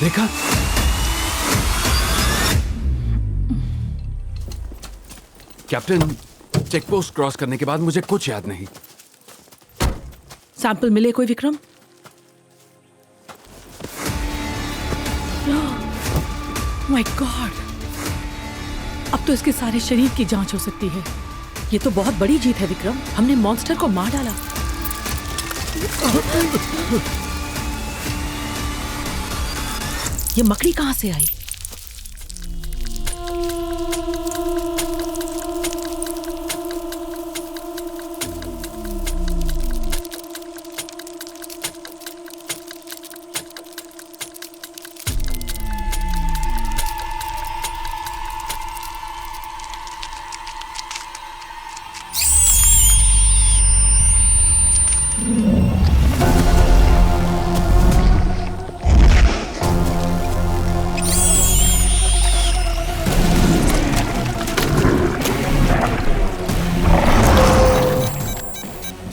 देखा? Captain, check post cross करने के बाद मुझे कुछ याद नहीं। सैंपल मिले कोई विक्रम? माय गॉड, अब तो इसके सारे शरीर की जांच हो सकती है। ये तो बहुत बड़ी जीत है विक्रम, हमने मॉन्स्टर को मार डाला। ये मकड़ी कहां से आई?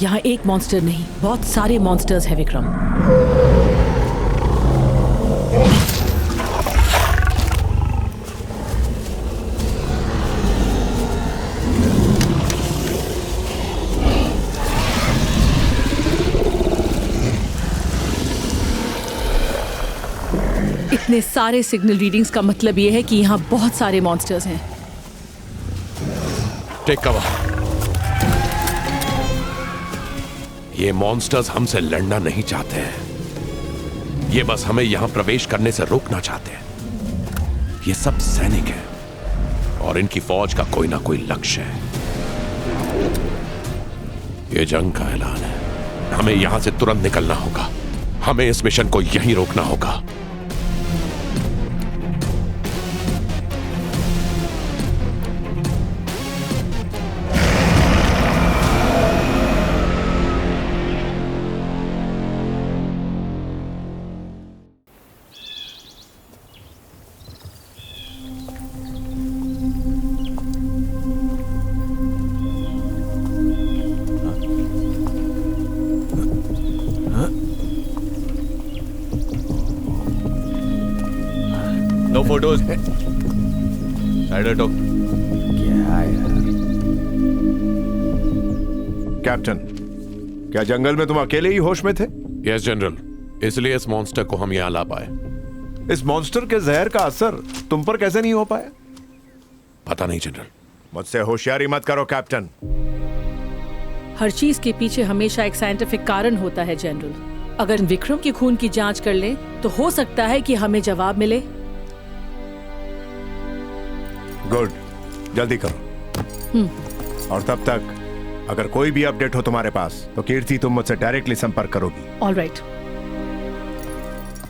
यहाँ एक मॉन्स्टर नहीं, बहुत सारे मॉन्स्टर्स हैं विक्रम। इतने सारे सिग्नल रीडिंग्स का मतलब ये है कि यहाँ बहुत सारे मॉन्स्टर्स हैं। Take cover. ये मॉन्स्टर्स हमसे लड़ना नहीं चाहते हैं, ये बस हमें यहां प्रवेश करने से रोकना चाहते हैं। ये सब सैनिक हैं और इनकी फौज का कोई ना कोई लक्ष्य है। ये जंग का ऐलान है, हमें यहां से तुरंत निकलना होगा। हमें इस मिशन को यहीं रोकना होगा। No photos. साइड हटो। क्या यार? कैप्टन, क्या जंगल में तुम अकेले ही होश में थे? यस जनरल, इसलिए इस मॉन्स्टर को हम यहां ला पाए। इस मॉन्स्टर के जहर का असर तुम पर कैसे नहीं हो पाया? पता नहीं जनरल। मुझसे होशियारी मत करो कैप्टन। हर चीज के पीछे हमेशा एक साइंटिफिक कारण होता है जनरल। अगर विक्रम की खून की जांच कर लें तो हो सकता है कि हमें जवाब मिले। गुड, जल्दी करो। और तब तक अगर कोई भी अपडेट हो तुम्हारे पास तो कीर्ति तुम मुझसे डायरेक्टली संपर्क करोगी। All right.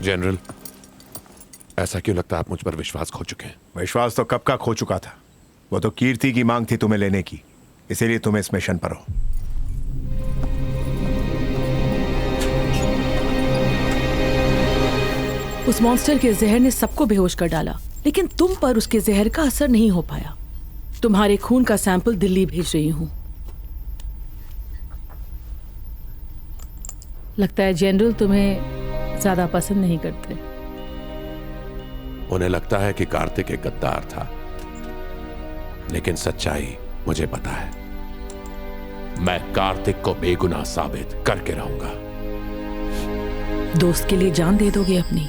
जनरल, ऐसा क्यों लगता है आप मुझ पर विश्वास खो चुके हैं? विश्वास तो कब का खो चुका था। वो तो कीर्ति की मांग थी तुम्हें लेने की, इसीलिए तुम इस मिशन पर हो। उस मॉन्स्टर के जहर ने सबको बेहोश कर डाला, लेकिन तुम पर उसके जहर का असर नहीं हो पाया। तुम्हारे खून का सैंपल दिल्ली भेज रही हूं। लगता है जनरल तुम्हें ज्यादा पसंद नहीं करते। उन्हें लगता है कि कार्तिक एक गद्दार था, लेकिन सच्चाई मुझे पता है। मैं कार्तिक को बेगुनाह साबित करके रहूंगा। दोस्त के लिए जान दे दोगे अपनी?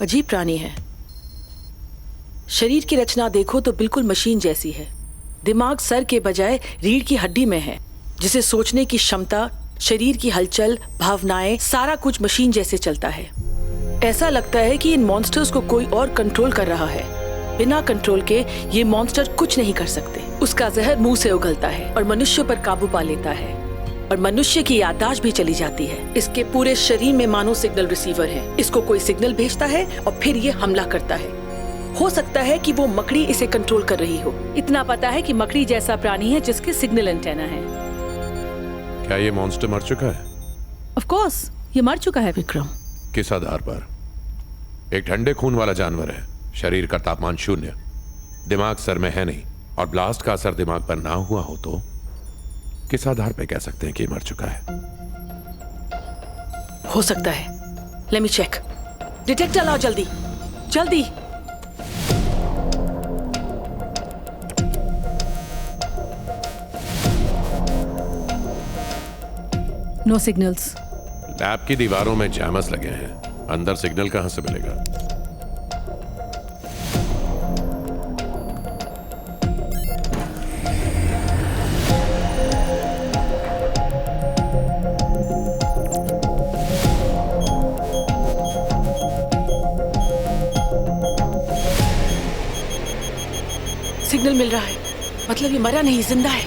अजीब प्राणी है। शरीर की रचना देखो तो बिल्कुल मशीन जैसी है। दिमाग सर के बजाय रीढ़ की हड्डी में है, जिसे सोचने की क्षमता, शरीर की हलचल, भावनाएं, सारा कुछ मशीन जैसे चलता है। ऐसा लगता है कि इन मॉन्स्टर्स को कोई और कंट्रोल कर रहा है। बिना कंट्रोल के ये मॉन्स्टर कुछ नहीं कर सकते। उसका जहर मुंह से उगलता है और मनुष्य पर काबू पा लेता है। और मनुष्य की याददाश्त भी चली जाती है। इसके पूरे शरीर में मानो सिग्नल रिसीवर है। इसको कोई सिग्नल भेजता है और फिर ये हमला करता है। हो सकता है कि वो मकड़ी इसे कंट्रोल कर रही हो। इतना पता है कि मकड़ी जैसा प्राणी है जिसके सिग्नल एंटेना है। क्या ये मॉन्स्टर मर चुका है? ऑफ कोर्स ये मर चुका है विक्रम। किस आधार पर? एक ठंडे खून वाला जानवर है, शरीर का तापमान 0, दिमाग सर में है नहीं, और ब्लास्ट का असर दिमाग पर ना हुआ हो तो किस आधार पे कह सकते हैं कि मर चुका है? हो सकता है। Let me check. डिटेक्टर लाओ जल्दी जल्दी। No signals. लैब की दीवारों में जैमस लगे हैं, अंदर सिग्नल कहां से मिलेगा? सिग्नल मिल रहा है, मतलब ये मरा नहीं, जिंदा है।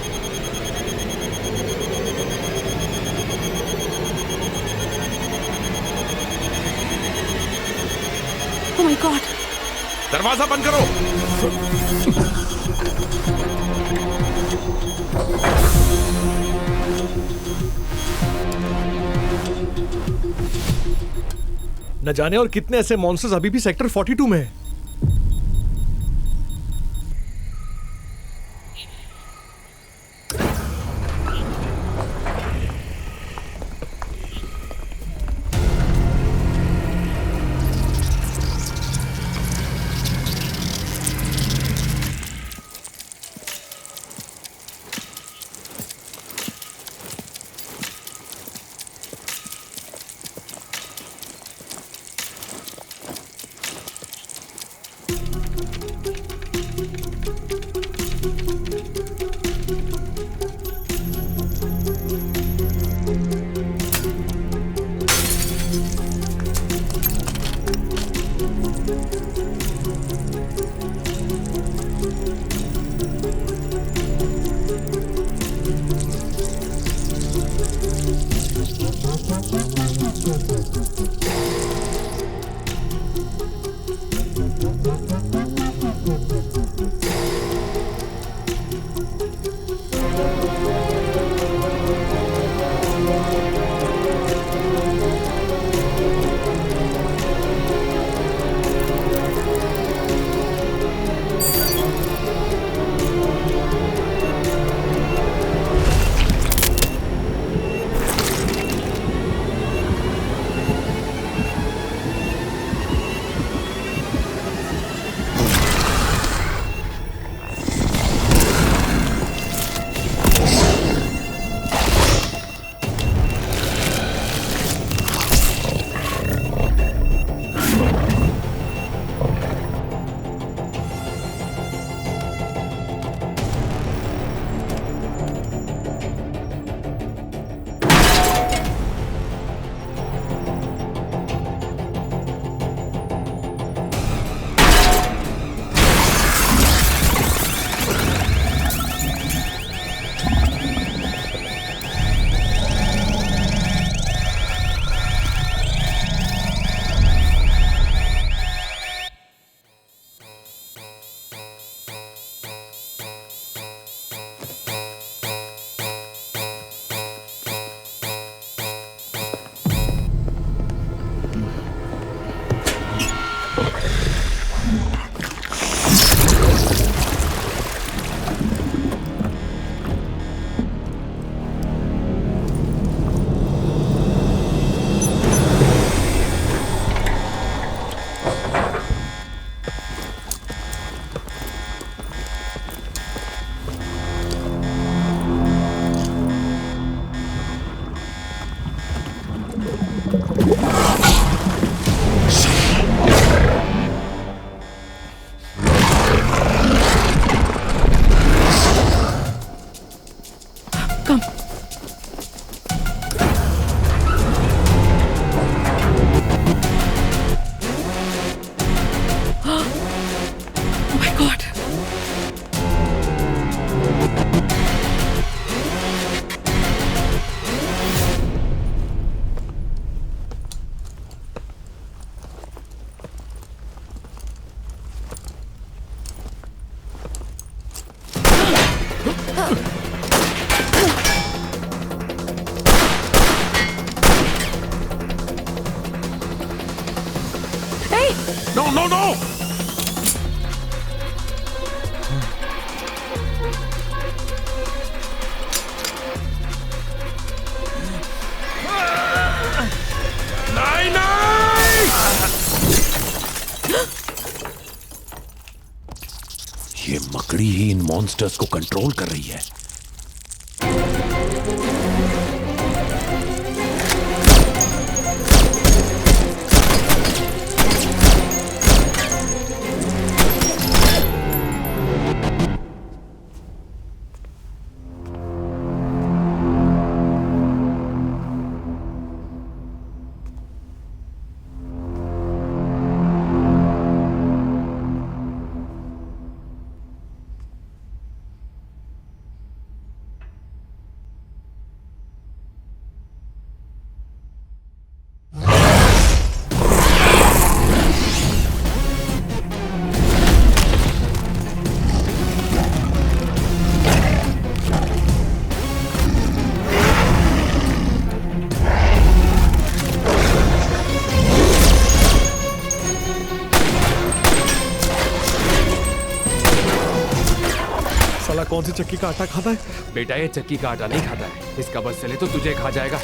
Oh my God! दरवाजा बंद करो। न जाने और कितने ऐसे मॉन्स्टर्स अभी भी सेक्टर 42 में हैं। No no. नहीं नहीं, ये मकड़ी ही इन मॉन्स्टर्स को कंट्रोल कर रही है। साला कौन सी चक्की का आटा खाता है? बेटा ये चक्की का आटा नहीं खाता है, इसका बस चले तो तुझे खा जाएगा।